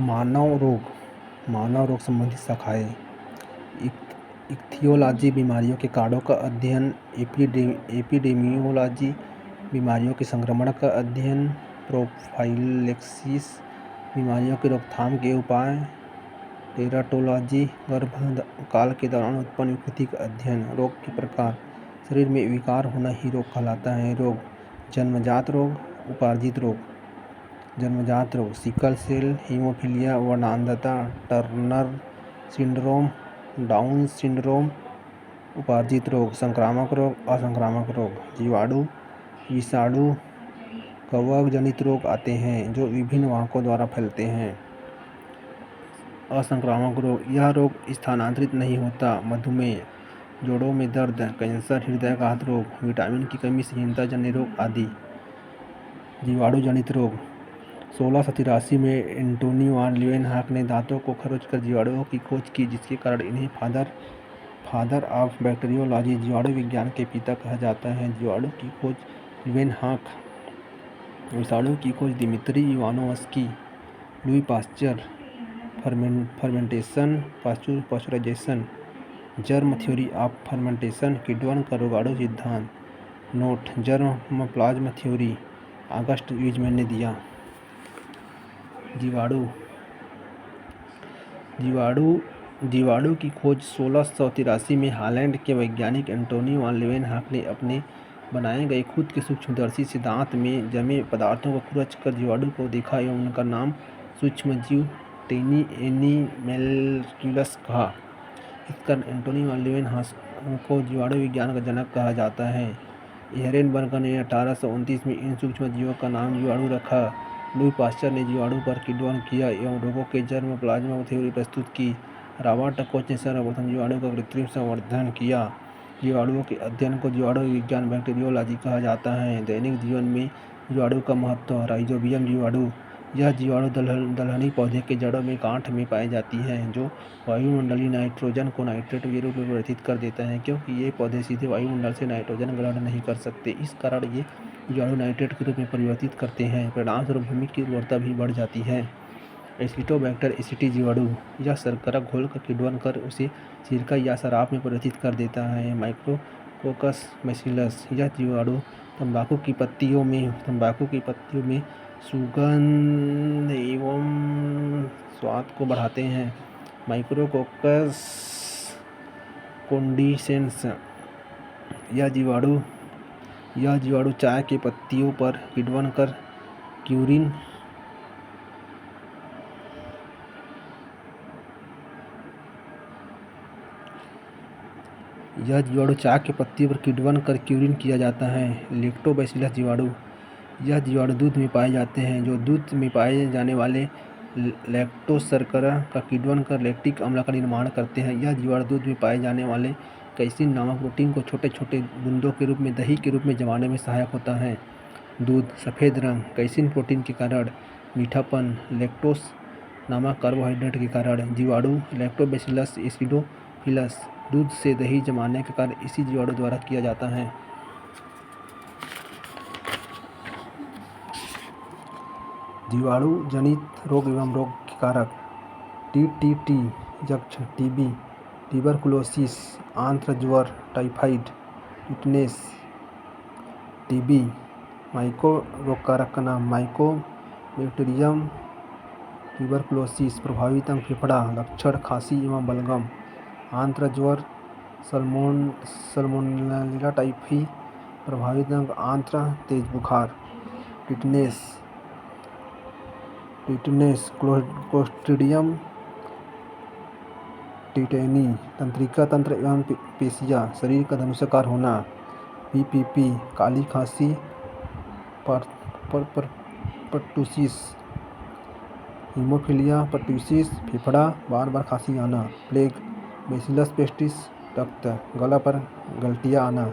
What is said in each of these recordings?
मानव रोग संबंधी शाखाएँ इख्तियोलॉजी बीमारियों के कार्यों का अध्ययन, एपिडेमियोलॉजी बीमारियों के संक्रमण का अध्ययन, प्रोफाइलेक्सिस बीमारियों की रोकथाम के उपाय, टेराटोलॉजी गर्भकाल के दौरान उत्पन्न विकृति का अध्ययन। रोग के प्रकार, शरीर में विकार होना ही रोग कहलाता है। रोग, जन्मजात रोग, उपार्जित रोग। जन्मजात रोग, सिकल सेल, हीमोफीलिया, वर्णांधता, टर्नर सिंड्रोम, डाउन सिंड्रोम। उपार्जित रोग, संक्रामक रोग, असंक्रामक रोग। जीवाणु, विषाणु, कवक जनित रोग आते हैं जो विभिन्न वाहकों द्वारा फैलते हैं। असंक्रामक रोग, यह रोग स्थानांतरित नहीं होता। मधुमेह, जोड़ों में दर्द, कैंसर, हृदयाघात रोग, विटामिन की कमी से चिंताजन्य रोग आदि। जीवाणु जनित रोग, 1683 में एंटोनी वान लीeuwenhoek ने दांतों को खरोंचकर जीवाणुओं की खोज की, जिसके कारण इन्हें फादर ऑफ बैक्टीरियोलॉजी, जीवाणु विज्ञान के पिता कहा जाता है। जीवाणु की खोज लीeuwenhoek, विषाणु की खोज Dmitri Ivanovsky, Louis Pasteur, fermentation, pasteurisation, germ theory of fermentation, किडवन का रोगाणु सिद्धांत। Note, germ plasm theory, August Weismann ने दिया। जीवाणु की खोज 1683 में हॉलैंड के वैज्ञानिक एंटोनी वान लीeuwenhoek ने अपने बनाए गए खुद के सूक्ष्मदर्शी से दांत में जमे पदार्थों को खुरच कर जीवाणु को देखा एवं उनका नाम सूक्ष्मजीव टेनी एनिमैल्कुलस कहा। इस कारण एंटोनी वान लीeuwenhoek को जीवाणु विज्ञान का जनक कहा जाता है। एहरेनबर्ग ने 1829 में इन सूक्ष्मजीवों का नाम जीवाणु रखा। लुई पाश्चर ने जीवाणु पर किण्वन किया एवं रोगों के जर्म प्लाज्मा थ्योरी प्रस्तुत की। रॉबर्ट कोच ने सर्वप्रथम जीवाणु का कृत्रिम संवर्धन किया। जीवाणुओं के अध्ययन को जीवाणु विज्ञान बैक्टीरियोलॉजी कहा जाता है। दैनिक जीवन में जीवाणु का महत्व। राइजोबियम जीवाणु, यह जीवाणु दलहनी पौधे के जड़ों में गांठ में पाई जाती है, जो वायुमंडलीय नाइट्रोजन को नाइट्रेट के रूप में परिवर्तित कर देता है। क्योंकि ये पौधे सीधे वायुमंडल से नाइट्रोजन ग्रहण नहीं कर सकते, इस कारण ये जीवाणु नाइट्रेट के रूप में परिवर्तित करते हैं। परिणामस्वरूप भूमि की उर्वरता भी बढ़ जाती है। एसिटोबैक्टर एसिटी जीवाणु, यह शर्करा घोल का किण्वन कर उसे सिरका या शराब में परिवर्तित कर देता है। माइकोकोकस बैसिलस, यह जीवाणु तंबाकू की पत्तियों में सुगंध एवं स्वाद को बढ़ाते हैं। माइकोकोकस कोन्डिसेंस, यह जीवाणु चाय के पत्तियों पर किण्वन कर क्यूरिन किया जाता है। लैक्टोबैसिलस जीवाणु, यह जीवाणु दूध में पाए जाते हैं, जो दूध में पाए जाने वाले लैक्टोज शर्करा का किण्वन कर लैक्टिक अम्ल का निर्माण करते हैं। यह जीवाणु दूध में पाए जाने वाले कैसीन नामक प्रोटीन को छोटे छोटे बूंदों के रूप में दही के रूप में जमाने में सहायक होता है। दूध सफ़ेद रंग, कैसीन प्रोटीन के कारण। मीठापन, लैक्टोज नामक कार्बोहाइड्रेट के कारण। जीवाणु लैक्टोबैसिलस एसिडोफिलस, दूध से दही जमाने का कार्य इसी जीवाणु द्वारा किया जाता है। जीवाणु जनित रोग एवं रोग के कारक। टीटी यक्ष, टीबी, ट्यूबरकुलोसिस, आंत्र ज्वर, टाइफाइड, टिटनेस। टीबी माइको रोग कारक का नाम, माइकोबैक्टीरियम ट्यूबरकुलोसिस। प्रभावित अंग फेफड़ा। लक्षण खांसी एवं बलगम। आंत्र ज्वर, सल्मोनेला टाइफी। प्रभावित अंग आंत्र, तेज बुखार। Tetanus Clostridium tetani. तंत्रिका तंत्र एवं पेशियाँ, शरीर का धनुषाकार होना। पीपीपी काली खांसी, पर्टुसिस। हीमोफीलिया, पर्टुसिस, फेफड़ा, बार बार खांसी आना। प्लेग, बैसिलस पेस्टिस, रक्त, गला पर गलटियाँ आना।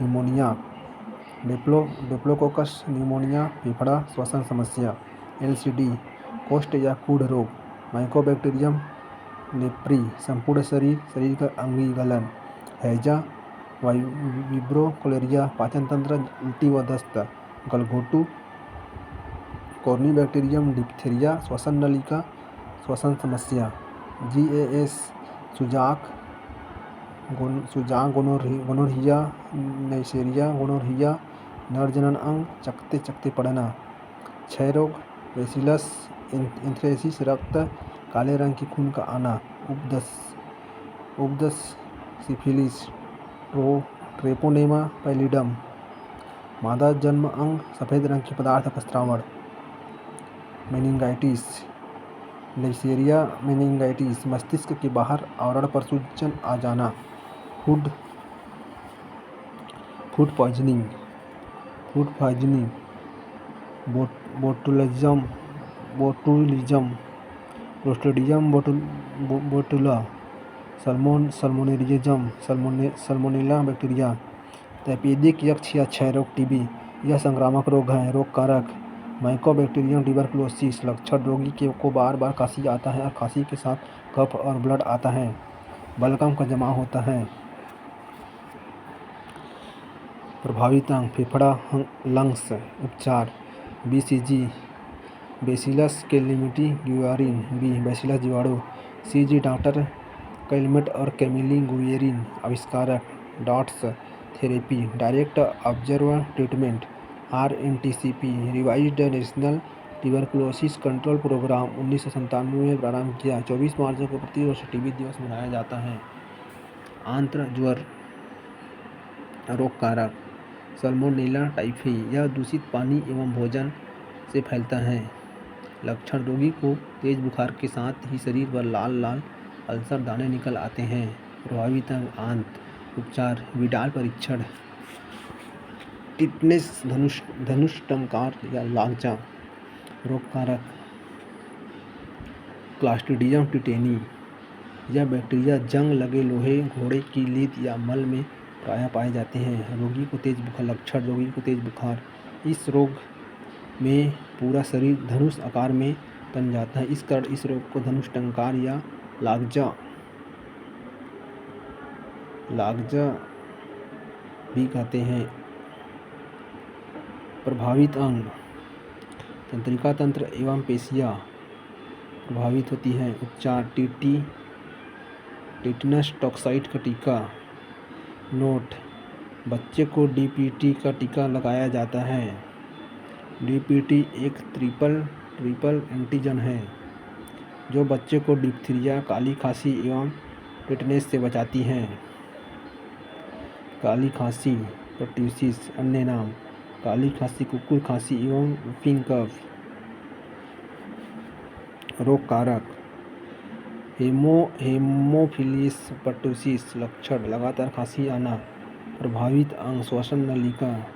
निमोनिया, डेप्लोकोकस निमोनिया, फेफड़ा, श्वसन समस्या। एलसीडी, कोष्ठ या कूढ़ रोग। माइकोबैक्टीरियम लेप्री, संपूर्ण शरीर का अंगी गलन। हैजा, विब्रो कोलेरिया, पाचन तंत्र, उल्टी व दस्त। गलघोटू, कॉर्निबैक्टीरियम डिप्थीरिया, श्वसन नलिका श्वसन समस्या, GAS, सुजाक गोनोरिया, नेइसेरिया गोनोरिया, नर जनन अंग चकते चकते पड़ना, क्षय रोग, बेसिलस एंथ्रेसिस, रक्त काले रंग की खून का आना, उपदस, सिफिलिस, ट्रेपोनेमा पैलिडम, मादा जन्म अंग सफ़ेद रंग के पदार्थ का स्रावण, मेनिंगाइटिस, नेइसेरिया मेनिंगाइटिस, मस्तिष्क के बाहर आवरण पर सूजन आ जाना, फूड पॉइजनिंग, बोटुलिज्म, क्लोस्ट्रीडियम बोटुला, सल्मोनेरिज्म, सल्मोनेला बैक्टीरिया, तपेदिक यक्ष या क्षय रोग, TB। यह संक्रामक रोग है। रोग कारक, माइकोबैक्टीरियम ट्यूबरकुलोसिस। लक्षण, रोगी को बार बार खांसी आता है और खांसी के साथ कफ और ब्लड आता है, बलगम का जमाव होता है। प्रभावित अंग, फेफड़ा, लंग्स। उपचार, BCG, bacillus Calmette Guerin, B, bacillus जीवाणु, CG, डॉक्टर कैलमेट और कैमिली गुएरिन। आविष्कारक, DOTS therapy, direct observe treatment, RNTCP, revised national tuberculosis control programme 1997 में प्रारंभ किया। 24 मार्च को प्रतिवर्ष TB दिवस मनाया जाता है। आंत्र ज्वर। रोग कारक, सल्मोनेला टाइफी। यह दूषित पानी एवं भोजन से फैलता है। लक्षण, रोगी को तेज बुखार के साथ ही शरीर पर लाल लाल अल्सर दाने निकल आते हैं। प्रभावित अंग, आंत। उपचार, विडाल परीक्षण, टिटनेस, धनुष टंकार या लागजा। रोग कारक, क्लॉस्ट्रीडियम टिटेनी। यह बैक्टीरिया जंग लगे लोहे, घोड़े की लीद या मल में प्रायः पाए जाते हैं। रोगी को तेज बुखार। लक्षण, रोगी को तेज बुखार। इस रोग में पूरा शरीर धनुष आकार में बन जाता है, इस कारण इस रोग को धनुष टंकार या लागजा भी कहते हैं। प्रभावित अंग, तंत्रिका तंत्र एवं पेशियाँ प्रभावित होती हैं। उपचार, टिटनस टॉक्साइड का टीका। नोट, बच्चे को DPT का टीका लगाया जाता है। DPT एक ट्रिपल एंटीजन है जो बच्चे को डिप्थीरिया, काली खांसी एवं टिटनेस से बचाती है। काली खांसी, पर्ट्यूसिस। अन्य नाम, काली खांसी, कुकुर खांसी एवं व्हिपिंग कफ। रोग कारक, हेमोफिलिस पर्ट्यूसिस। लक्षण, लगातार खांसी आना। प्रभावित अंग, श्वसन नलिका,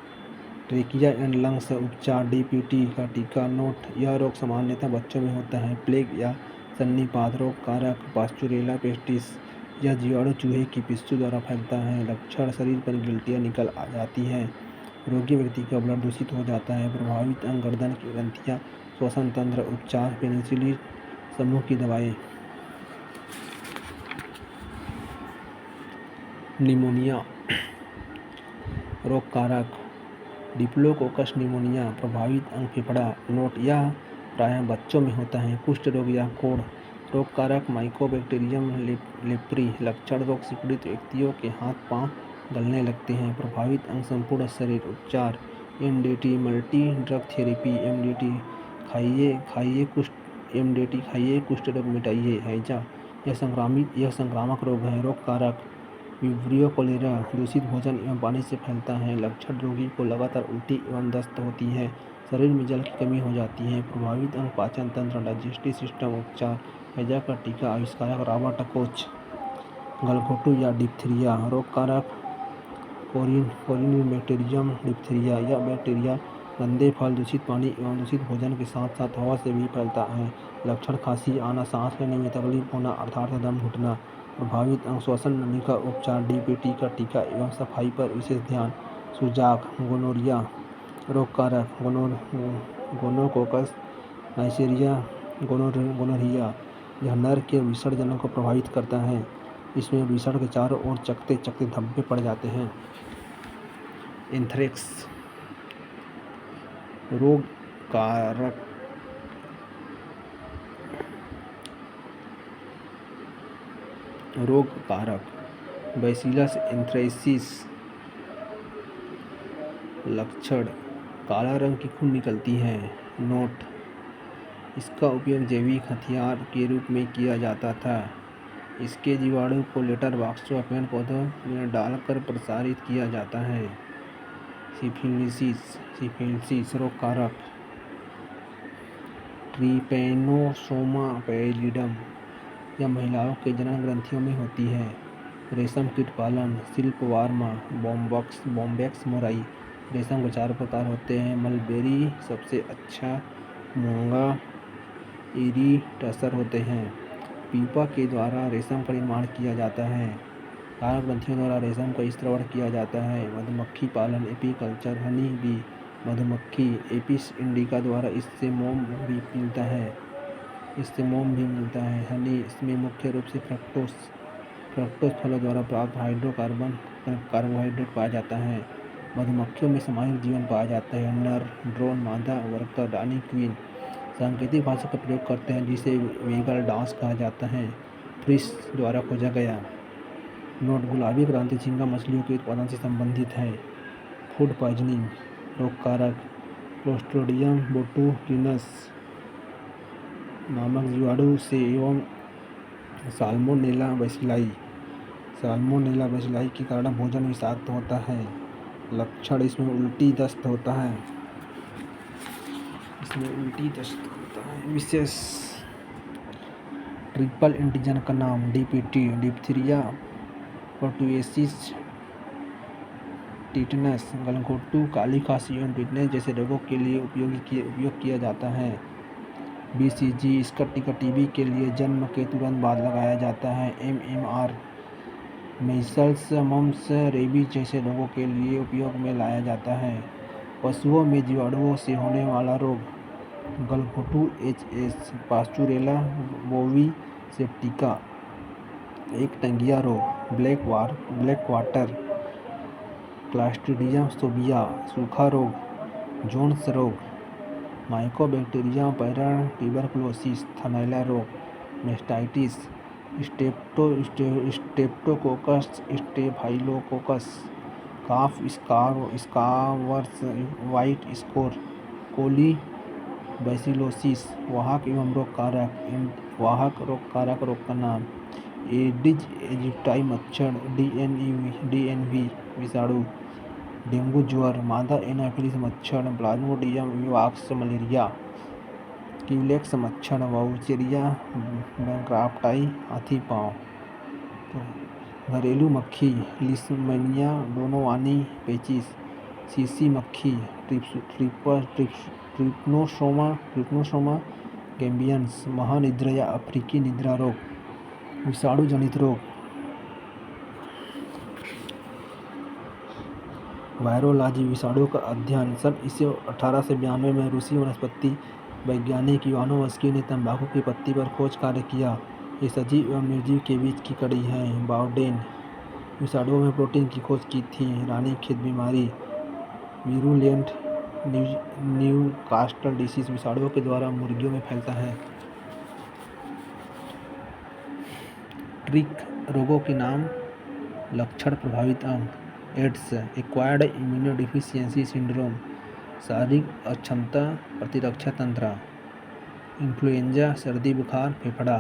ट्रेकिया एंड लंग्स। उपचार, DPT का टीका। नोट, यह रोग सामान्यतः बच्चों में होता है। प्लेग या सन्निपात। रोग कारक, पास्चुरेला पेस्टिस। यह जीवाणु चूहे की पिस्सू द्वारा फैलता है। लक्षण, शरीर पर गिल्टियाँ निकल जाती हैं, रोगी व्यक्ति का ब्लड दूषित हो जाता है। प्रभावित अंग, गर्दन की ग्रंथियाँ, श्वसन तंत्र। उपचार, पेनिसिलिन समूह की दवाएं। निमोनिया। रोग कारक, डिप्लोकोकस निमोनिया। प्रभावित अंग, फेफड़ा। नोट, यह प्रायः बच्चों में होता है। कुष्ठ रोग या कोढ़। रोग कारक, माइकोबैक्टीरियम लेप्री। लक्षण, रोग से पीड़ित व्यक्तियों के हाथ पांव गलने लगते हैं। प्रभावित अंग, संपूर्ण शरीर। उपचार, MDT, multi drug therapy. MDT खाइए कुष्ठ रोग मिटाइए। हैजा, यह संक्रामक रोग है। रोग कारक, विब्रियो कोलेरा। दूषित भोजन एवं पानी से फैलता है। लक्षण, रोगी को लगातार उल्टी एवं दस्त होती है, शरीर में जल की कमी हो जाती है। प्रभावित अंग, पाचन तंत्र, डाइजेस्टिव सिस्टम। उपचार, हैजा का टीका। आविष्कारक, रॉबर्ट कोच। गलघोटू या डिप्थीरिया। रोग कारक, कोरिनेबैक्टीरियम डिप्थीरिया। यह बैक्टीरिया गंदे फल, दूषित पानी एवं दूषित भोजन के साथ साथ हवा से भी फैलता है। लक्षण, खांसी आना, सांस लेने में तकलीफ होना अर्थात दम घुटना। प्रभावित अंग, श्वसन नलिका। उपचार, DPT का टीका एवं सफाई पर विशेष ध्यान। सुजाक, गोनोरिया। रोग कारक, गोनोकोकस, नाइसेरिया गोनोरिया। यह नर के विसर्जन को प्रभावित करता है, इसमें वृषण के चारों ओर चकते चकते धब्बे पड़ जाते हैं। एंथ्रेक्स। रोग कारक, रोग कारक बैसिलस एंथ्रेसिस। लक्षण काला रंग की खून निकलती है। नोट इसका उपयोग जैविक हथियार के रूप में किया जाता था। इसके जीवाणु को लेटर बॉक्स व पेड़ पौधों में डालकर प्रसारित किया जाता है। सिफिलिसिस रोग कारक ट्रिपैनोसोमा पैलिडम। यह महिलाओं के जनन ग्रंथियों में होती है। रेशम कीट पालन सिल्कवार्म बॉम्बैक्स मोराई। रेशम के 4 प्रकार होते हैं। मलबेरी सबसे अच्छा, मूंगा इरिटसर होते हैं। पीपा के द्वारा रेशम का निर्माण किया जाता है। कारक ग्रंथियों द्वारा रेशम का स्रवण किया जाता है। मधुमक्खी पालन एपीकल्चर हनी बी मधुमक्खी एपिस इंडिका द्वारा इससे मोम भी मिलता है। हनी इसमें मुख्य रूप से फ्रक्टोस फलों द्वारा प्राप्त कार्बोहाइड्रेट पाया जाता है। मधुमक्खियों में सामाजिक जीवन पाया जाता है। नर, ड्रोन, मादा, वर्कर, रानी, क्वीन सांकेतिक भाषा का प्रयोग करते हैं जिसे वेगल डांस कहा जाता है। फ्रिश द्वारा खोजा गया। नोट गुलाबी क्रांति झींगा मछलियों के उत्पादन से संबंधित है। फूड पॉइजनिंग रोग कारक क्लोस्ट्रिडियम बोटुलिनस नामक जीवाणु से एवं साल्मोनेला बैसिलाई के कारण भोजन विषाक्त होता है। लक्षण इसमें उल्टी दस्त होता है। विशेष ट्रिपल एंटीजन का नाम डीपीटी डिप्थीरिया पर्टुएसिस टिटनस गलघोटू काली खांसी एवं टिटनेस जैसे रोगों के लिए उपयोग किया जाता है। बीसीजी इसका टीका टीबी के लिए जन्म के तुरंत बाद लगाया जाता है। एमएमआर मीजल्स मम्प्स रेबीज जैसे रोगों के लिए उपयोग में लाया जाता है। पशुओं में जीवाणुओं से होने वाला रोग गलघोटू एचएस पास्चुरेला बोवी सेप्टिका। एक टंगिया रोग ब्लैक वाटर क्लास्ट्रीडियम सोबिया। सूखा रोग जोन्स रोग माइकोबैक्टीरियम पैरा ट्यूबरकुलोसिस। थनैला रोग मेस्टाइटिस स्ट्रेप्टोकोकस स्टेफाइलोकोकस। काफ स्कार्व्स व्हाइट स्कोर कोली बैसिलोसिस। वाहक रोग कारक रोग का नाम एडिज इजिप्टाई मच्छर डीएनवी विषाणु। डेंगू ज्वर मादा एनाफिलिस मच्छर प्लाज्मोडियम विवाक्स। मलेरिया क्यूलेक्स मच्छर वाउचेरिया बैंक्राफ्टाई हाथी पाँव। घरेलू मक्खी लिस्मैनिया डोनोवानी पेचिस। सीसी मक्खी ट्रिप्नोसोमा गैम्बियंस। महानिद्रा या अफ्रीकी निद्रा रोग विषाणु जनित रोग वायरोलॉजी विषाणु का अध्ययन। सन 1892 में रूसी वनस्पति वैज्ञानिक इवानोव्स्की ने तंबाकू की पत्ती पर खोज कार्य किया। ये सजीव एवं निर्जीव के बीच की कड़ी है। बाउडेन विषाणुओं में प्रोटीन की खोज की थी। रानीखेत बीमारी विरुलेंट न्यूकास्टल डिसीज विषाणुओं के द्वारा मुर्गियों में फैलता है। ट्रिक रोगों के नाम लक्षण प्रभावित अंग एड्स एक्वायर्ड इम्यूनोडिफिशियेंसी सिंड्रोम शारीरिक अक्षमता प्रतिरक्षा तंत्र। इन्फ्लुएंजा सर्दी बुखार फेफड़ा।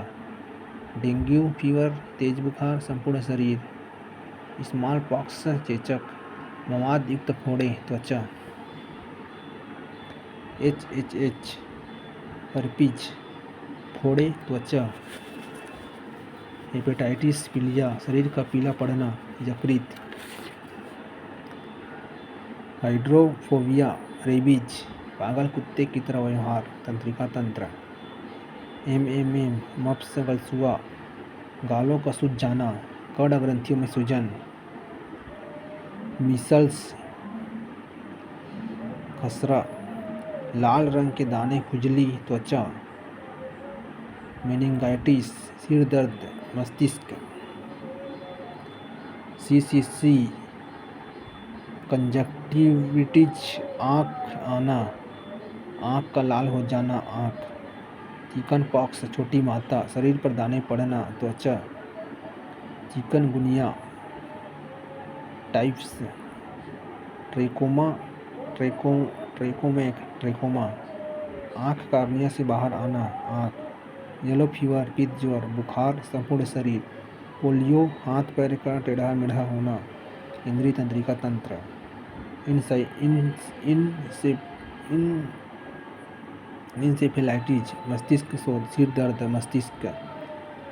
डेंगू फीवर तेज बुखार संपूर्ण शरीर। स्मॉल पॉक्स चेचक मवाद युक्त फोड़े त्वचा। HHH हर्पीज फोड़े त्वचा। हेपेटाइटिस पीलिया शरीर का पीला पड़ना यकृत। हाइड्रोफोबिया रेबीज पागल कुत्ते की तरह व्यवहार तंत्रिका तंत्र। MMM मप्स गलसुआ गालों का सूज जाना कर्ण ग्रंथियों में सूजन। मीसल्स खसरा लाल रंग के दाने खुजली त्वचा। मेनिंगाइटिस सिर दर्द मस्तिष्क। CCC कंजक्टिविटिस आँख आना आँख का लाल हो जाना आँख। चिकन पॉक्स छोटी माता शरीर पर दाने पड़ना त्वचा। चिकनगुनिया टाइप्स, ट्रेकोमा ट्रेकोमा, आँख कार्निया से बाहर आना, आँख, येलो फीवर, पित्त ज्वर, बुखार संपूर्ण शरीर, पोलियो, हाथ पैर का टेढ़ा मेढ़ा होना, इंद्रिय तंत्रिका तंत्र, इंसेफेलाइटिस, मस्तिष्क शोथ, सिर दर्द, मस्तिष्क,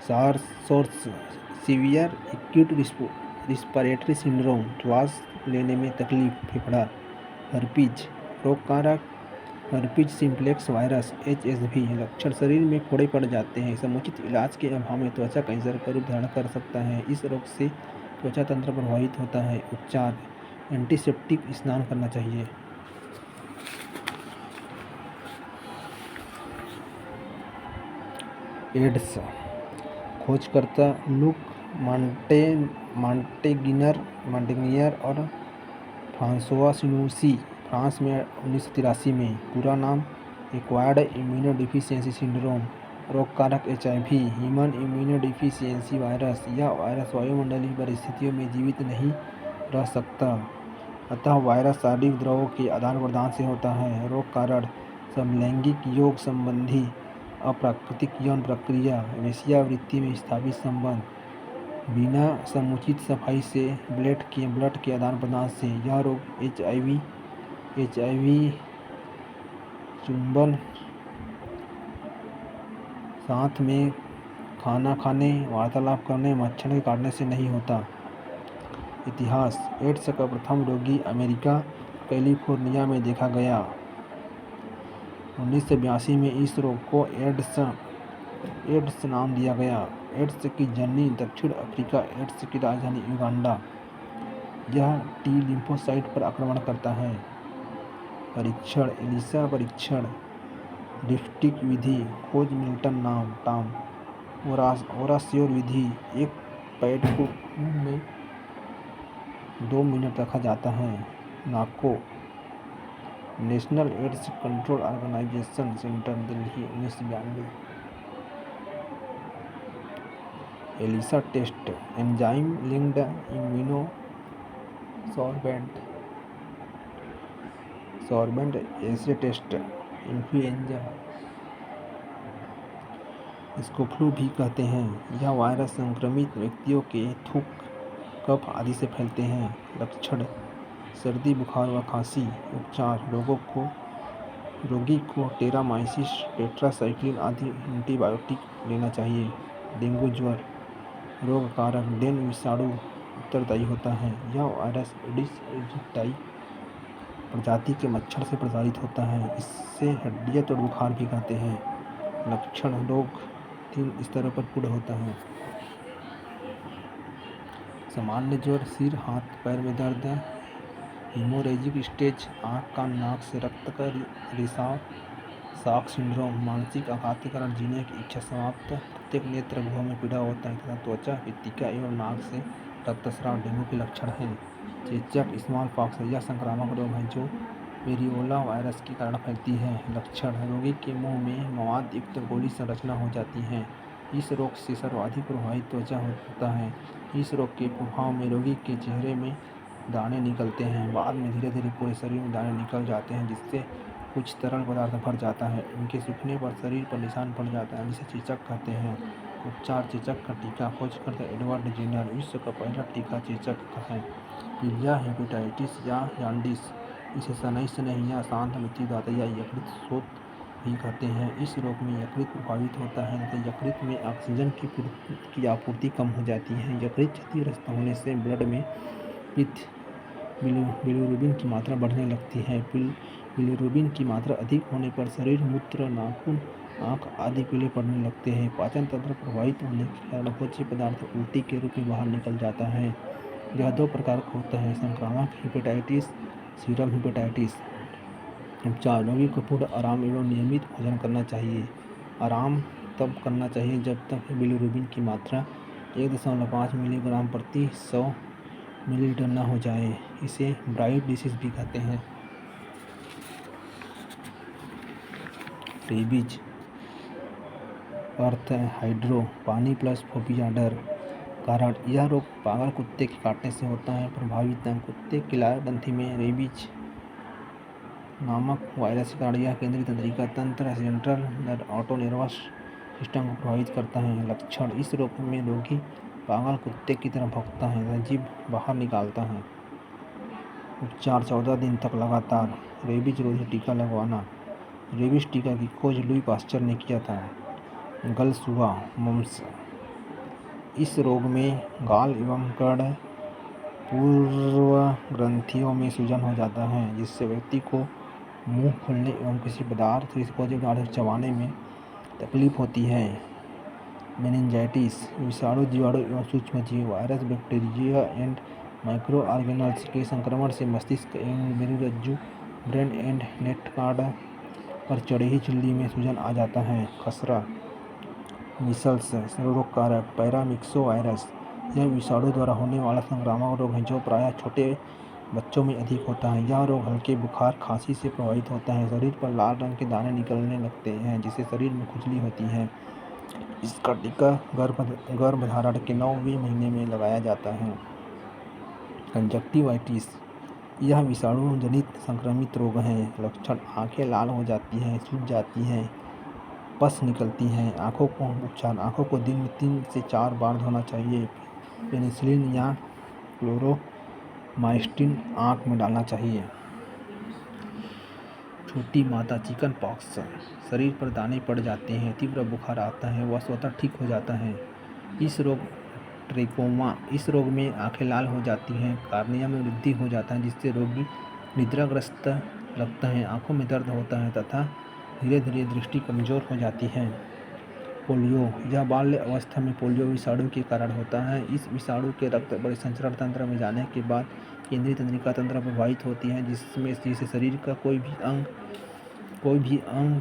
SARS, severe acute respiratory syndrome, श्वास लेने में तकलीफ, फेफड़ा, हर्पीज, रोग कारक, हर्पीज सिम्प्लेक्स वायरस, HSV, लक्षण, शरीर में फोड़े पड़ जाते हैं, समुचित इलाज के अभाव में त्वचा कैंसर का रूप धारण कर सकता है, इस रोग से त्वचा तंत्र प्रभावित होता है। उपचार, एंटीसेप्टिक स्नान करना चाहिए। एड्स, खोजकर्ता लुक मॉन्टेगियर और फ्रांसोआ सिनूसी, फ्रांस में 1983 में। पूरा नाम एक्वायर्ड इम्यूनोडेफिशिएंसी सिंड्रोम। रोग कारक HIV, ह्यूमन इम्यूनोडेफिशिएंसी वायरस। यह वायरस वायुमंडलीय परिस्थितियों में जीवित नहीं रह सकता, अतः वायरस शारीरिक द्रवों के आदान प्रदान से होता है। रोग कारण, समलैंगिक योग संबंधी अप्राकृतिक यौन प्रक्रिया, वेश्यावृत्ति में स्थापित संबंध, बिना समुचित सफाई से ब्लड के आदान प्रदान से। यह रोग HIV चुंबन, साथ में खाना खाने, वार्तालाप करने, मच्छर के काटने से नहीं होता। इतिहास, एड्स का प्रथम रोगी अमेरिका कैलिफोर्निया में देखा गया। 1982 में इस रोग को एड्स नाम दिया गया। एड्स की जननी दक्षिण अफ्रीका, एड्स की राजधानी युगांडा। यह T लिम्फोसाइट पर आक्रमण करता है। परीक्षण, एलिसा परीक्षण, डिप्टिक विधि, खोज मिल्टन टाम, ओरास्योर विधि, एक पैड को मुंह में 2 मिनट रखा जाता है। NACO, national AIDS control organisation centre, Delhi, 1992। ELISA test, enzyme linked immuno sorbent assay test, influenza, इसको फ्लू भी कहते हैं। यह वायरस संक्रमित व्यक्तियों के थूक, कफ आदि से फैलते हैं। लक्षण, सर्दी, बुखार व खांसी। उपचार, रोगी को टेरामाइसिस, टेट्रासाइक्लिन आदि एंटीबायोटिक लेना चाहिए। डेंगू ज्वर, रोग कारक, डेन विषाणु उत्तरदायी होता है। यह वायरस एडिस एजिप्टाई प्रजाति के मच्छर से प्रसारित होता है, इससे हड्डियाँ तोड़ बुखार भी कहते हैं। लक्षण, रोग 3 स्तरों पर पूर्ण होता है। सामान्य ज्वर, सिर हाथ पैर में दर्द, हीमोरेजिक स्टेज, आँख कान नाक से रक्त का रिसाव, शॉक सिंड्रोम, मानसिक आघातीकरण, जीने की इच्छा समाप्त, प्रत्येक नेत्र गुहा में पीड़ा होता है तथा त्वचा, पित्तिका एवं नाक से रक्तस्राव डेंगू के लक्षण हैं। चेचक, स्मॉल पॉक्स, यह संक्रामक रोग है जो वेरियोला वायरस के कारण फैलती है। लक्षण, रोगी के मुंह में मवाद युक्त गोली संरचना हो जाती है। इस रोग से सर्वाधिक प्रभावित त्वचा होता है। इस रोग के प्रभाव में रोगी के चेहरे में दाने निकलते हैं, बाद में धीरे धीरे पूरे शरीर में दाने निकल जाते हैं, जिससे कुछ तरल पदार्थ भर जाता है। इनके सूखने पर शरीर पर निशान पड़ जाता है, जिसे चेचक कहते हैं। उपचार, चेचक का टीका। खोजकर्ता एडवर्ड जेनर, विश्व का पहला टीका चेचक का है। पीलिया, हेपेटाइटिस या जॉन्डिस, इसे सनई या शांत मृत्युदाता या यकृत शोथ भी कहते हैं। इस रोग में यकृत प्रभावित होता है तथा यकृत में ऑक्सीजन की आपूर्ति कम हो जाती है। यकृत क्षतिग्रस्त होने से ब्लड में पित्त, बिलिरुबिन की मात्रा बढ़ने लगती है। बिलिरुबिन की मात्रा अधिक होने पर शरीर, मूत्र, नाखून, आँख आदि पीले पड़ने लगते हैं। पाचन तंत्र प्रभावित होने के कारण भोज्य पदार्थ उल्टी के रूप में बाहर निकल जाता है। यह 2 प्रकार का होता है, संक्रामक हेपेटाइटिस, सीरम हेपेटाइटिस। उपचार, रोगी को पूर्ण आराम एवं नियमित भोजन करना चाहिए। आराम तब करना चाहिए जब तक बिलिरुबिन की मात्रा 1.5 मिलीग्राम प्रति 100 मिलीलीटर न हो जाए। इसे ब्राइट डिसीज भी कहते हैं। रेबीज, अर्थ हाइड्रो, पानी प्लस फोबिया, डर। कारण यह रोग पागल कुत्ते के काटने से होता है। प्रभावित अंग कुत्ते की लाल ग्रंथि में रेबीज नामक वायरस के कारण यह केंद्रीय तंत्रिका तंत्र सेंट्रल ऑटो नर्वस सिस्टम को प्रभावित करता है। लक्षण: इस रोग में रोगी पागल कुत्ते की तरह भौंकता है तथा जीभ बाहर निकालता है। उपचार: 14 दिन तक लगातार रेबीज रोधी टीका लगवाना। रेबीज टीका की खोज लुई पास्चर ने किया था। गलसुआ मम्प्स: इस रोग में गाल एवं कर्ण पूर्व ग्रंथियों में सूजन हो जाता है जिससे व्यक्ति को मुंह खोलने एवं किसी पदार्थ को चबाने में तकलीफ होती है। मेनिंजाइटिस: विषाणु, जीवाणु एवं सूक्ष्मजीव, virus, bacteria and micro organelles के संक्रमण से मस्तिष्क एवं मेरुरज्जु ब्रेन एंड नेट कार्ड पर चढ़ी ही झिल्ली में सूजन आ जाता है। खसरा। मीसल्स रोग कारक: पैरामिक्सो वायरस। यह विषाणु द्वारा होने वाला संक्रामक रोग है जो प्रायः छोटे बच्चों में अधिक होता है। यह रोग हल्के बुखार, खांसी से प्रभावित होता है। शरीर पर लाल रंग के दाने निकलने लगते हैं जिससे शरीर में खुजली होती है। इसका टीका गर्भधारण के 9वें महीने में लगाया जाता है। कंजक्टिवाइटिस: यह विषाणु जनित संक्रमित रोग है। लक्षण: आंखें लाल हो जाती हैं, सूज जाती हैं, पस निकलती हैं। आँखों को उपचार: आँखों को दिन में 3 से 4 बार धोना चाहिए। पेनिसिलिन या क्लोरोमाइसिन आँख में डालना चाहिए। छोटी माता चिकन पॉक्स: शरीर पर दाने पड़ जाते हैं, तीव्र बुखार आता है, वह स्वतः ठीक हो जाता है। इस रोग में आंखें लाल हो जाती हैं, कार्निया में वृद्धि हो जाता है जिससे रोगी निद्राग्रस्त लगता है, आंखों में दर्द होता है तथा धीरे धीरे दृष्टि कमजोर हो जाती है। पोलियो: यह बाल्य अवस्था में पोलियो विषाणु के कारण होता है। इस विषाणु के रक्त परिसंचरण तंत्र में जाने के बाद केंद्रीय तंत्रिका तंत्र प्रभावित होती है जिससे शरीर का कोई भी अंग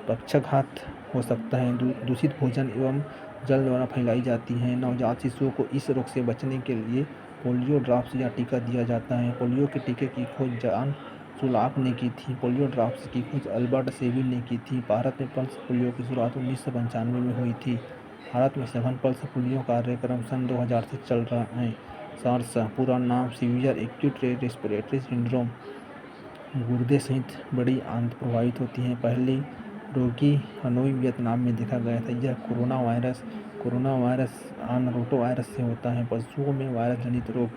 पक्षाघात हो सकता है। दूषित भोजन एवं जल द्वारा फैलाई जाती है। नवजात शिशुओं को इस रोग से बचने के लिए पोलियो ड्रॉप्स या टीका दिया जाता है। पोलियो के टीके की खोज जॉन सुलाक ने की थी। पोलियो ड्रॉप्स की खोज अल्बर्ट सेविल ने की थी। भारत में पल्स पोलियो की शुरुआत 1995 में हुई थी। भारत में सघन पल्स पोलियो कार्यक्रम सन 2000 से चल रहा है। सार्स, पूरा नाम सीवियर एक्यूट रेस्पिरेटरी सिंड्रोम, गुर्दे सहित बड़ी आंत प्रभावित होती हैं। पहले रोगी हनोई, वियतनाम में देखा गया था। यह कोरोना वायरस रोटावायरस से होता है। पशुओं में वायरस जनित रोग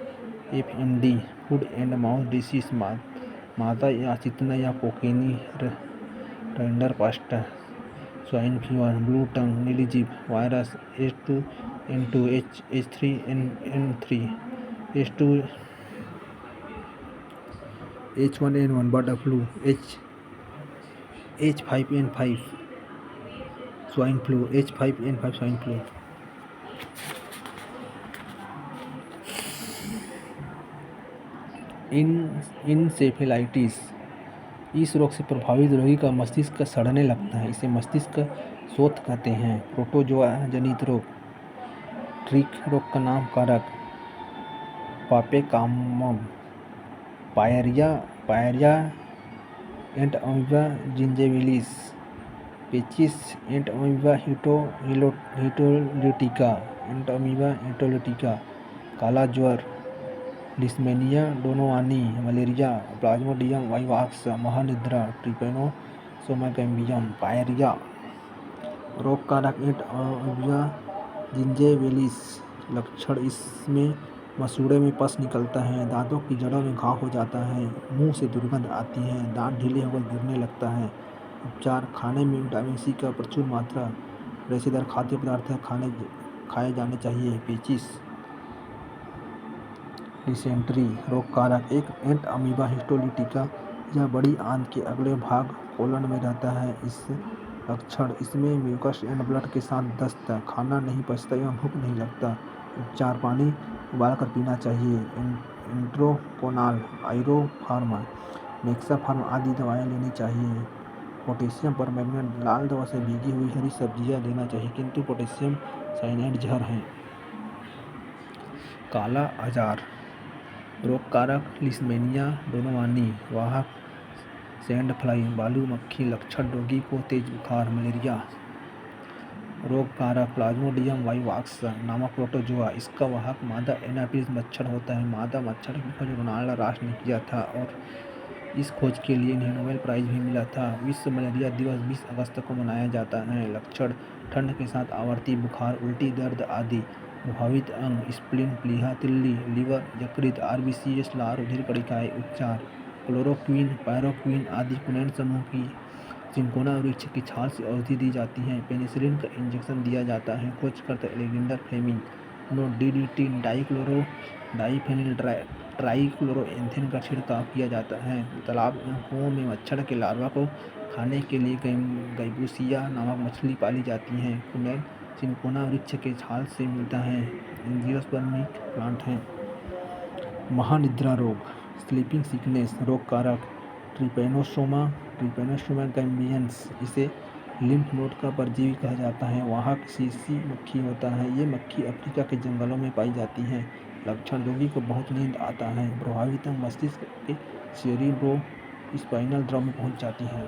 FMD, food and mouth disease, मादा या चितना या कोकीनी, rinderpest, swine fever, blue tongue, नीलीजीभ virus, H2N2, H3N3, H1N1 bird flu, H5N5 swine flu, H5N5 swine flu. Encephalitis: इस रोग से प्रभावित रोगी का मस्तिष्क सड़ने लगता है, इसे मस्तिष्क शोथ कहते हैं। प्रोटोजोआ जनित रोग: ट्रिक रोग का नाम कारक पापेकामम, पायरिया एंटअमीबा जिंजेविलिस, पेचिस एंटअमीबा हिटोलिटिका, काला ज्वर, Leishmania donovani, malaria, Plasmodium vivax, महानिद्रा, ट्रिपैनोसोमा गैम्बियम। पायरिया रोग कारक एंटअमीबा जिंजेविलिस। लक्षण: इसमें मसूड़े में पस निकलता है, दांतों की जड़ों में घाव हो जाता है, मुंह से दुर्गंध आती है, दांत ढीले होकर गिरने लगता है। उपचार: खाने में विटामिन C का प्रचुर मात्रा, रेशेदार खाद्य पदार्थ खाए जाने चाहिए। पेचिस डिसेंट्री रोग कारक एंटअमीबा हिटोलिटिका। यह बड़ी आंत के अगले भाग कोलन में रहता है। इस लक्षण: इसमें म्यूकस एंड ब्लड के साथ दस्त, खाना नहीं पचता एवं भूख नहीं लगता। उपचार: पानी उबालकर पीना चाहिए। इंट्रोकोनाल, आयरोफार्म, मेक्साफार्म आदि दवाएं लेनी चाहिए। पोटेशियम परमैंगनेट, लाल दवा से भीगी हुई हरी सब्जियां लेना चाहिए किंतु पोटेशियम साइनाइड जहर है। काला आजार रोग कारक लिस्मेनिया डोनोवानी, वाहक सैंड फ्लाई, बालू मक्खी। लक्षण: रोगी को तेज बुखार, मलेरिया, रोग कारक प्लाज्मोडियम वाइवाक्स नामक प्रोटोजोआ, इसका वाहक मादा एनाफिलिस मच्छर होता है। मादा मच्छर की खोज रोनाल्ड रॉस ने किया था और इस खोज के लिए इन्हें नोबेल प्राइज भी मिला था। विश्व मलेरिया दिवस 20 अगस्त को मनाया जाता है। लक्षण: ठंड के साथ आवर्ती बुखार, उल्टी, दर्द आदि। प्रभावित अंग: स्प्लीन, प्लीहा, तिल्ली, लीवर, यकृत, RBCs, लार, रुधिर कणिकाएं। उपचार: क्लोरोक्वीन, पायरोक्वीन आदि कुनैन समूह की चिंकोना वृक्ष की छाल से औषधि दी जाती है। पेनिसिलिन का इंजेक्शन दिया जाता है। खोजकर्ता Alexander Fleming. No DDT dichloro diphenyl trichloroethane का छिड़काव किया जाता है। तालाब एवं कुओं में मच्छर के लार्वा को खाने के लिए गैबूसिया नामक मछली पाली जाती है। कुनैन चिंकोना वृक्ष के छाल से मिलता है। एंजियोस्पर्मिक प्लांट है। महानिद्रा रोग, स्लीपिंग सिकनेस। रोग कारक ट्रिपैनोसोमा गैम्बियंस, इसे लिम्फ नोड का परजीवी कहा जाता है। वाहक सीसी मक्खी होता है। ये मक्खी अफ्रीका के जंगलों में पाई जाती है। लक्षण: रोगी को बहुत नींद आता है। प्रभावित अंग मस्तिष्क के सेरिब्रो स्पाइनल द्रव में पहुंच जाती है।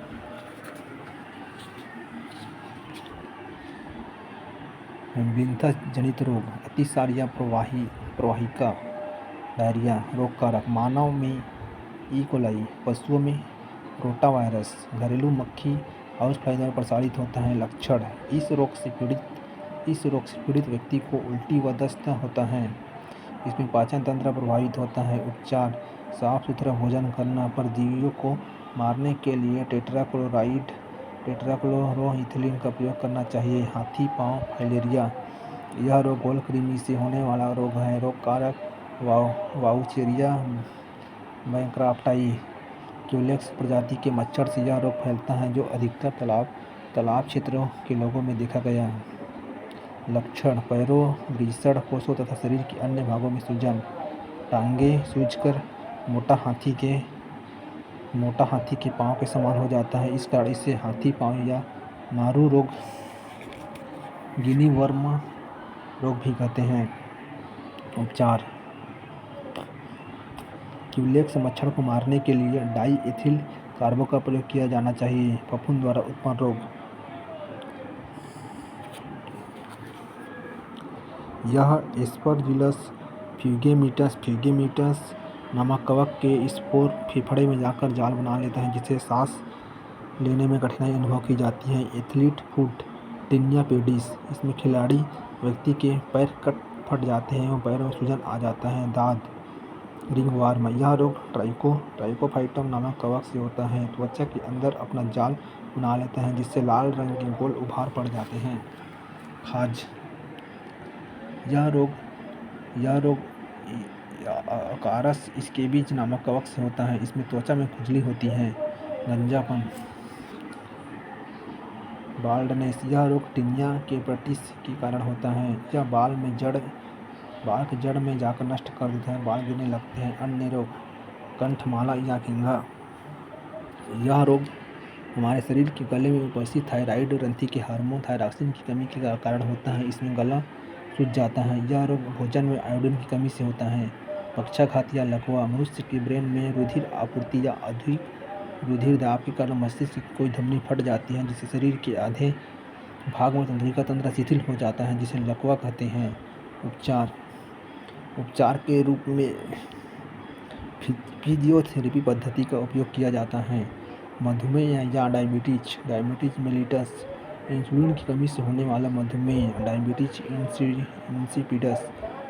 विंथस जनित रोग, अतिसार या प्रवाहिका डायरिया। रोग कारक मानव में ई. कोलाई, पशुओं में रोटावायरस, घरेलू मक्खी हाउस फ्लाई द्वारा प्रसारित होता है। लक्षण: इस रोग से पीड़ित व्यक्ति को उल्टी व दस्त होता है। इसमें पाचन तंत्र प्रभावित होता है। उपचार: साफ सुथरा भोजन करना। परजीवियों को मारने के लिए टेट्राक्लोरोइथिलीन का प्रयोग करना चाहिए। हाथी पांव फाइलेरिया, यह रोग गोल कृमि से होने वाला रोग है। रोग कारक वाउचेरिया बैंक्राफ्टाई, क्यूलेक्स प्रजाति के मच्छर से यह रोग फैलता है, जो अधिकतर तालाब क्षेत्रों के लोगों में देखा गया। लक्षण: पैरों, वृषण कोषों तथा शरीर के अन्य भागों में सूजन। टांगे सूजकर मोटा हाथी के पांव के समान हो जाता है। इस कारण इसे हाथी पांव या नारू रोग, गिनी वर्म रोग भी कहते हैं। उपचार: क्यूलेक्स मच्छर को मारने के लिए डाईएथिल कार्बो का प्रयोग किया जाना चाहिए। फफूंद द्वारा उत्पन्न रोग, यह एस्परजिलस फ्यूगेमिटस नामक कवक के स्पोर फेफड़े में जाकर जाल बना लेता है, जिससे सांस लेने में कठिनाई अनुभव की जाती है। एथलीट फुट, टिनिया पेडिस, इसमें खिलाड़ी व्यक्ति के पैर फट जाते हैं एवं पैरों में सूजन आ जाता है। दाद रिंगवर्म, यह रोग ट्राइकोफाइटम नामक कवक से होता है। त्वचा के अंदर अपना जाल बना लेता है, जिससे लाल रंग के गोल उभार पड़ जाते हैं। खाज, यह रोग अकारस स्केबीज नामक कवक से होता है। इसमें त्वचा में खुजली होती है। गंजापन, बाल्डनेस, यह रोग टिनिया केपर्टिस के कारण होता है। यह बाल के जड़ में जाकर नष्ट कर देता है, बाल गिरने लगते हैं। अन्य रोग, कंठमाला या घिंगा, यह रोग हमारे शरीर के गले में उपस्थित थायराइड ग्रंथि के हार्मोन थायरॉक्सिन की कमी के कारण होता है। इसमें गला सूज जाता है। यह रोग भोजन में आयोडीन की कमी से होता है। पक्षाघात या लकवा, मनुष्य के ब्रेन में रुधिर आपूर्ति या अधिक रुधिर दाब के कारण मस्तिष्क की कोई धमनी फट जाती है, जिससे शरीर के आधे भाग में तंत्रिका तंत्र शिथिल हो जाता है, जिसे लकवा कहते हैं। उपचार के रूप में फिजियोथेरेपी पद्धति का उपयोग किया जाता है। मधुमेह या डायबिटीज मेलिटस, इंसुलिन की कमी से होने वाला मधुमेह। डायबिटीज इंसिपिडस,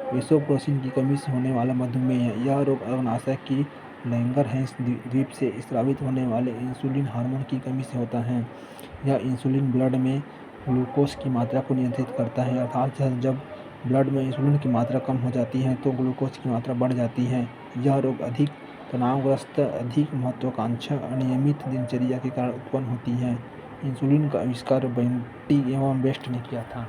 वेसोप्रेसिन की कमी से होने वाला मधुमेह। यह रोग अग्नाशय की लैंगरहैंस द्वीप से स्रावित होने वाले इंसुलिन हार्मोन की कमी से होता है। यह इंसुलिन ब्लड में ग्लूकोज की मात्रा को नियंत्रित करता है, अर्थात जब ब्लड में इंसुलिन की मात्रा कम हो जाती है तो ग्लूकोज की मात्रा बढ़ जाती है। यह रोग अधिक तनावग्रस्त, अधिक महत्वाकांक्षा, अनियमित दिनचर्या के कारण उत्पन्न होती है। इंसुलिन का आविष्कार बेंटी एवं बेस्ट ने किया था।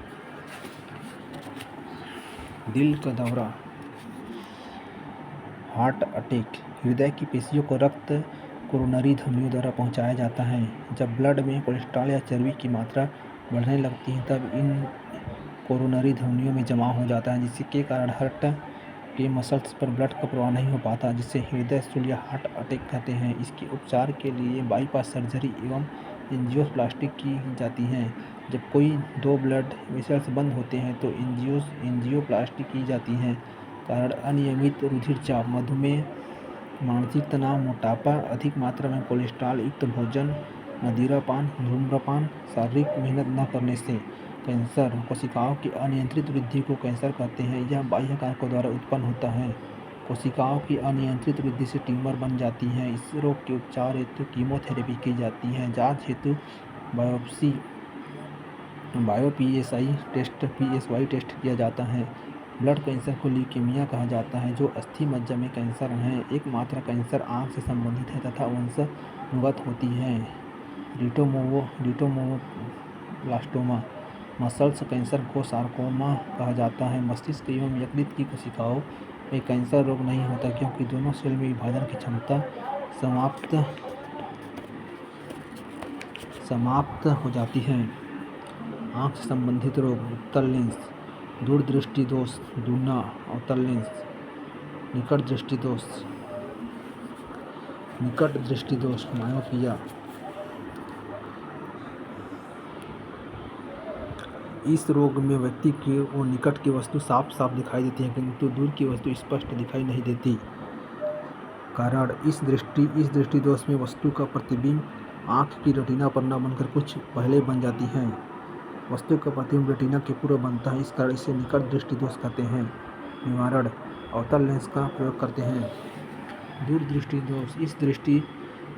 दिल का दौरा, हार्ट अटैक, हृदय की पेशियों को रक्त कोरोनरी धमनियों द्वारा पहुंचाया जाता है। जब ब्लड में कोलेस्ट्रॉल या चर्बी की मात्रा बढ़ने लगती है, तब इन कोरोनरी धमनियों में जमा हो जाता है, जिसके कारण हार्ट के मसल्स पर ब्लड का प्रवाह नहीं हो पाता, जिससे हृदय स्थूल या हार्ट अटैक कहते हैं। इसके उपचार के लिए बाईपास सर्जरी एवं एंजियोप्लास्टी की जाती है। जब कोई दो ब्लड वेसल्स बंद होते हैं तो एंजियोप्लास्टी की जाती है। कारण अनियमित रुधिर चाप, मधुमेह, मानसिक तनाव, मोटापा, अधिक मात्रा में कोलेस्ट्रॉल युक्त भोजन, मदिरापान, धूम्रपान, शारीरिक मेहनत न करने से। कैंसर कोशिकाओं की अनियंत्रित वृद्धि को कैंसर कहते हैं। यह बाह्य कारकों द्वारा उत्पन्न होता है। कोशिकाओं की अनियंत्रित वृद्धि से ट्यूमर बन जाती हैं। इस रोग के उपचार हेतु कीमोथेरेपी की जाती है। जांच हेतु बायोप्सी PSY टेस्ट किया जाता है। ब्लड कैंसर को ल्यूकेमिया कहा जाता है, जो अस्थि मज्जा में कैंसर है। एकमात्र कैंसर आँख से संबंधित है तथा वंशनुगत होती है। रिटोमोब्लास्टोमा मसल्स कैंसर को सार्कोमा कहा जाता है। मस्तिष्क एवं यकृत की कोशिकाओं में कैंसर रोग नहीं होता, क्योंकि दोनों सेल में विभाजन की क्षमता समाप्त हो जाती है। आँख से संबंधित रोग: उत्तल लेंस, दूरदृष्टि दोष, दूना, अवतल लेंस, निकट दृष्टि दोष, मायोपिया। इस रोग में व्यक्ति को निकट की वस्तु साफ साफ दिखाई देती है, किंतु दूर की वस्तु स्पष्ट दिखाई नहीं देती। कारण इस दृष्टि दोष में वस्तु का प्रतिबिंब आँख की रेटिना पर न बनकर कुछ पहले बन जाती है। वस्तु का प्रतिबिंब रेटिना के पूर्व बनता है, इस कारण इसे निकट दृष्टि दोष कहते हैं। निवारण: अवतल लेंस का प्रयोग करते हैं। दूरदृष्टि दोष: इस दृष्टि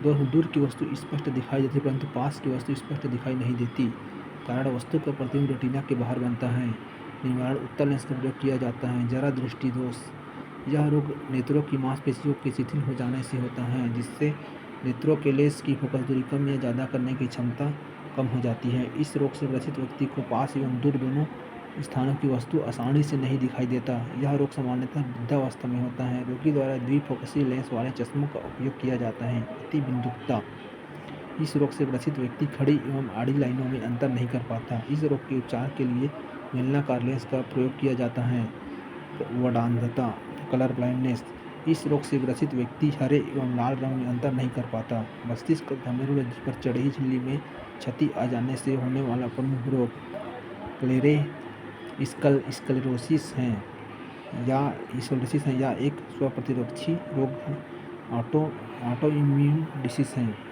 दोष में दूर की वस्तु स्पष्ट दिखाई देती है, परंतु पास की वस्तु स्पष्ट दिखाई नहीं देती। कारण वस्तु का प्रतिबिंब रेटिना के बाहर बनता है। निवारण: उत्तल लेंस का प्रयोग किया जाता है। जरा दृष्टि दोष: यह रोग नेत्रों की मांसपेशियों के शिथिल हो जाने से होता है, जिससे नेत्रों के लेंस की फोकस दूरी कम या ज़्यादा करने की क्षमता कम हो जाती है। इस रोग से ग्रसित व्यक्ति को पास एवं दूर दोनों स्थानों की वस्तु आसानी से नहीं दिखाई देता। यह रोग सामान्यतः वृद्धावस्था में होता है। रोगी द्वारा द्विफोकसीय लेंस वाले चश्मों का उपयोग किया जाता है। अतिबिंदुकता: इस रोग से ग्रसित व्यक्ति खड़ी एवं आड़ी लाइनों में अंतर नहीं कर पाता। इस रोग के उपचार के लिए बेलनाकार लेंस का प्रयोग किया जाता है। वडांधता, कलर ब्लाइंडनेस: इस रोग से ग्रसित व्यक्ति हरे एवं लाल रंग में अंतर नहीं कर पाता। मस्तिष्क तथा मेरुरज्जु पर चढ़ी झिल्ली में क्षति आ जाने से होने वाला प्रमुख रोग स्क्लेरोसिस है या एक स्वप्रतिरक्षी रोग है। ऑटोइम्यून डिसीज है।